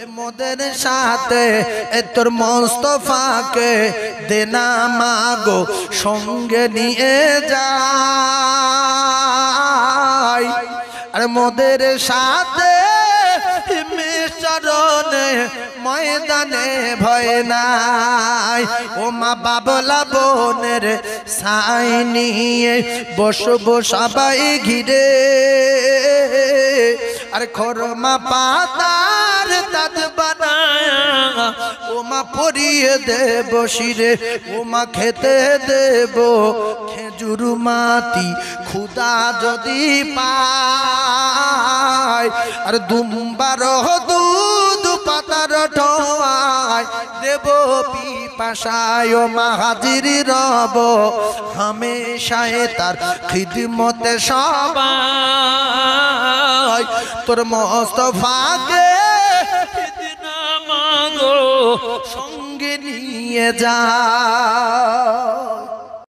মোদের সাথে তোর মোস্তফাকে দেনা মাগো সঙ্গে নিয়ে যাই। আর মোদের সাথে মিশরণে ময়দানে ভয় নাই। ও মা বাবলা বোনের সাই নিয়ে বসবো সবাই ঘিরে। আর খরমা পাতার তাজ বানায় ও মা পরিয়ে দেব শিরে। ও মা খেতে দেব খেজুর মাটি খুদা যদি পায়। আর দুম্বার দুধ পাতার ঠোয়ায় দেব পিপাসায়। ও মা হাজির রব হামেশায় তার খিদমতে সবাই। তোর মোস্তফাকে মাগো সঙ্গে নিয়ে যা।